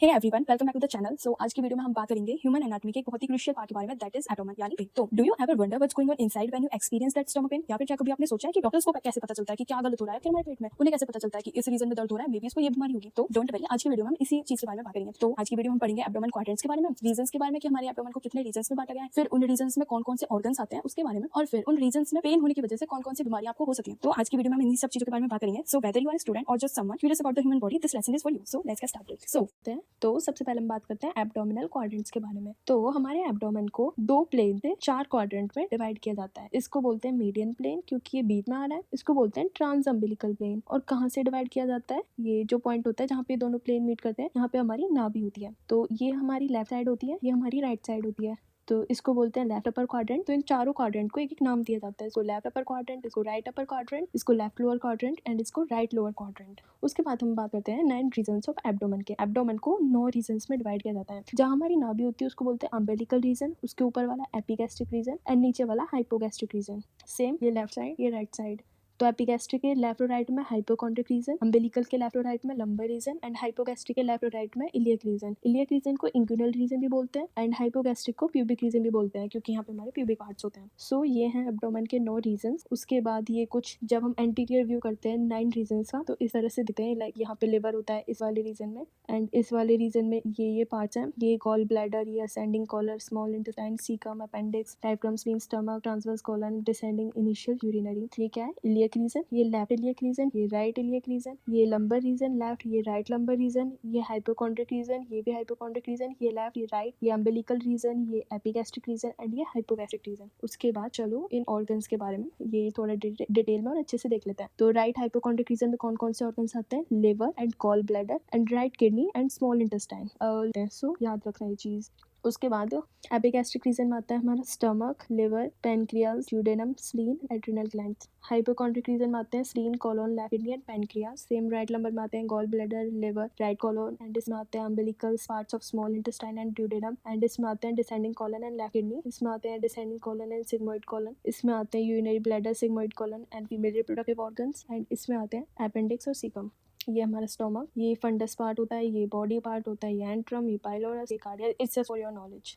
Hey everyone, welcome back to the channel. So आज की video में हम बात करेंगे ह्यूमन एनाटॉमी के एक बहुत ही क्रूशियल पार्ट के बारे में, दैट इज एब्डोमेन यानी पेट। तो do you ever wonder what's going on inside when you experience that stomach pain? या फिर क्या कभी आपने सोचा है कि डॉक्टर्स को कैसे पता चलता है कि क्या गलत हो रहा है फिर हमारे पेट में? उन्हें कैसे पता चलता है कि इस रीजन में दर्द हो रहा है, मे बी इसको ये बीमारी होगी? तो डोंट वरी, आज की वीडियो में हम इसी चीज के बारे में बात करेंगे। तो आज की वीडियो में हम पढ़ेंगे एब्डोमेन क्वाड्रेंट्स के बारे में, रीजंस के बारे में कि हमारे एब्डोमेन को कितने रीजंस में बांटा गया है, फिर उन रीजंस में कौन कौन से ऑर्गन्स आते हैं उसके बारे में, और फिर उन रीजंस में पेन होने की वजह से कौन कौन सी बीमारियां आपको हो सकती हैं। तो आज की वीडियो में हम इन सब चीजों के बारे में बात करेंगे। So whether you are student और just someone curious about the human body, this lesson is for you. So let's get started. तो सबसे पहले हम बात करते हैं एब्डोमिनल क्वाड्रेंट्स के बारे में। तो हमारे एब्डोमेन को दो प्लेन से चार क्वाड्रेंट में डिवाइड किया जाता है। इसको बोलते हैं मीडियन प्लेन क्योंकि ये बीच में आ रहा है। इसको बोलते हैं ट्रांस अम्बिलिकल प्लेन। और कहाँ से डिवाइड किया जाता है? ये जो पॉइंट होता है जहाँ पे दोनों प्लेन मीट करते हैं, यहाँ पे हमारी नाभि होती है। तो ये हमारी लेफ्ट साइड होती है, ये हमारी राइट साइड होती है। तो इसको बोलते हैं लेफ्ट अपर क्वाड्रेंट। तो इन चारों क्वाड्रेंट को एक एक नाम दिया जाता है। इसको लेफ्ट अपर क्वाड्रेंट, इसको राइट अपर क्वाड्रेंट, इसको लेफ्ट लोअर क्वाड्रेंट एंड इसको राइट लोअर क्वाड्रेंट। उसके बाद हम बात करते हैं 9 रीजन्स ऑफ एब्डोमेन के। एब्डोमेन को 9 रीजन्स में डिवाइड किया जाता है। जहाँ हमारी नाभि होती है उसको बोलते हैं अम्बिलिकल रीजन, उसके ऊपर वाला एपिगैस्ट्रिक रीजन एंड नीचे वाला हाइपोगैस्ट्रिक रीजन। सेम, ये लेफ्ट साइड, ये राइट साइड। तो एपिगैस्ट्रिक के लेफ्ट और राइट में हाइपोकॉन्ड्रिक रीजन, अम्बिलिकल के लेफ्ट और राइट में लंबर रीजन एंड हाइपोगैस्ट्रिक के लेफ्ट और राइट में इलियक रीजन। इलियक रीजन को इंग्युइनल रीजन भी बोलते हैं एंड हाइपोगैस्ट्रिक को प्यूबिक रीजन भी बोलते हैं क्योंकि यहाँ पे हमारे प्यूबिक पार्ट्स होते हैं। सो ये हैं एब्डोमेन के 9 रीजन। उसके बाद ये कुछ जब हम एंटीरियर व्यू करते हैं 9 रीजन का तो इस तरह से दिखते हैं। लाइक यहाँ पे लिवर होता है इस वाले रीजन में एंड इस वाले रीजन में ये पार्ट्स हैं। ये गॉल ब्लैडर, ये ascending colon, small intestine, caecum, appendix, diaphragm, spleen, stomach, transverse colon, descending initial urinary. ठीक है, इलियक रीजन, ये लेफ्ट इलियक रीजन, ये राइट इलियक रीजन, ये लंबर रीजन लेफ्ट, ये राइट लंबर रीजन, ये हाइपोकॉन्ड्रिक रीजन, ये भी हाइपोकॉन्ड्रिक रीजन, ये लेफ्ट, ये राइट, ये अम्बिलिकल रीजन, ये एपिगैस्ट्रिक रीजन एंड ये हाइपोगैस्ट्रिक रीजन। उसके बाद चलो इन ऑर्गन्स के बारे में ये थोड़ा डिटेल में और अच्छे से देख लेते हैं। तो राइट हाइपोकॉन्ड्रिक रीजन में कौन कौन से ऑर्गन्स आते हैं? Liver and gall bladder and right kidney and small intestine. So याद रखना ये चीज। उसके बाद एपिगैस्ट्रिक रीजन में आता है हमारा stomach, liver, pancreas, duodenum, spleen, adrenal glands. Hypochondriac region में आते हैं spleen, colon, left kidney and pancreas. Same right lumbar में आते हैं gall bladder, liver, right colon and इसमें आते हैं umbilical parts of small intestine and duodenum and इसमें आते हैं descending colon and left kidney. इसमें आते हैं descending colon and sigmoid colon. इसमें आते हैं urinary bladder, sigmoid colon and female reproductive organs and इसमें आते हैं अपेंडिक्स और सीकम। ये हमारा स्टोमक, ये फंडस पार्ट होता है, ये बॉडी पार्ट होता है, ये एंट्रम, ये पाइलोरस, ये cardia. It's just for your knowledge.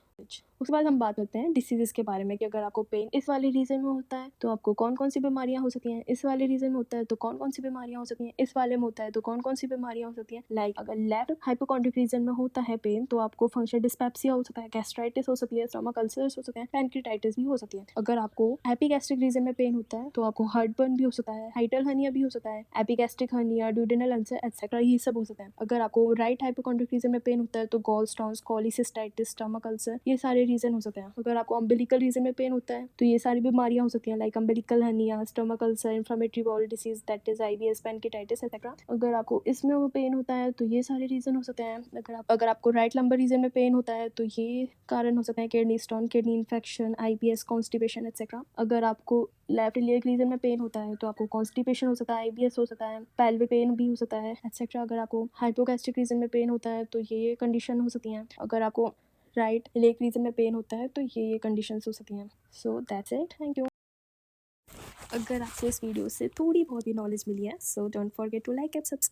उसके बाद हम बात करते हैं डिसीजेस के बारे में कि अगर आपको पेन इस वाले रीजन में होता है तो आपको कौन कौन सी बीमारियां हो सकती हैं, इस वाले रीजन में होता है तो कौन कौन सी बीमारियां हो सकती हैं, इस वाले में होता है तो कौन कौन सी बीमारियां हो सकती हैं। लाइक अगर लेफ्ट हाइपोकॉन्ड्रिक रीजन में होता है पेन तो आपको फंक्शनल डिस्पेप्सिया हो सकता है, गैस्ट्राइटिस हो सकती है, स्टमक अल्सर्स हो सकते हैं, पैनक्रियाटाइटिस भी हो सकती है। अगर आपको एपिगैस्ट्रिक रीजन में पेन होता है तो आपको हार्टबर्न भी हो सकता है, हाइटल हर्निया भी हो सकता है, epigastric hernia, duodenal ulcer etcetera, ये सब हो सकता है। अगर आपको राइट हाइपोकॉन्ड्रिक रीजन में पेन होता है तो गॉल स्टोन्स, कॉलीसिस्टाइटिस, स्टमक अल्सर, ये सारे रीजन हो सकते हैं। अगर आपको अम्बिलिकल रीजन में पेन होता है तो ये सारी बीमारियां हो सकती हैं, like umbilical hernia, stomach ulcer, inflammatory bowel disease that is IBS, pancreatitis etcetera. अगर आपको इसमें पेन होता है तो ये सारे रीजन हो सकते हैं। अगर आपको राइट लंबर रीजन में पेन होता है तो ये कारण हो सकते हैं kidney stone, kidney infection, IBS, constipation etcetera. अगर आपको लेफ्ट इलियक रीजन में पेन होता है तो आपको कॉन्स्टिपेशन हो सकता है, आईबीएस हो सकता है, पेल्विक पेन भी हो सकता है एटसेट्रा। अगर आपको हाइपोगैस्ट्रिक रीजन में पेन होता है तो ये कंडीशन हो सकती हैं। अगर आपको राइट इलियक रीजन में पेन होता है तो ये कंडीशंस हो सकती हैं। So that's it, thank you. अगर आपको इस वीडियो से थोड़ी बहुत ही नॉलेज मिली है so don't forget to like and subscribe.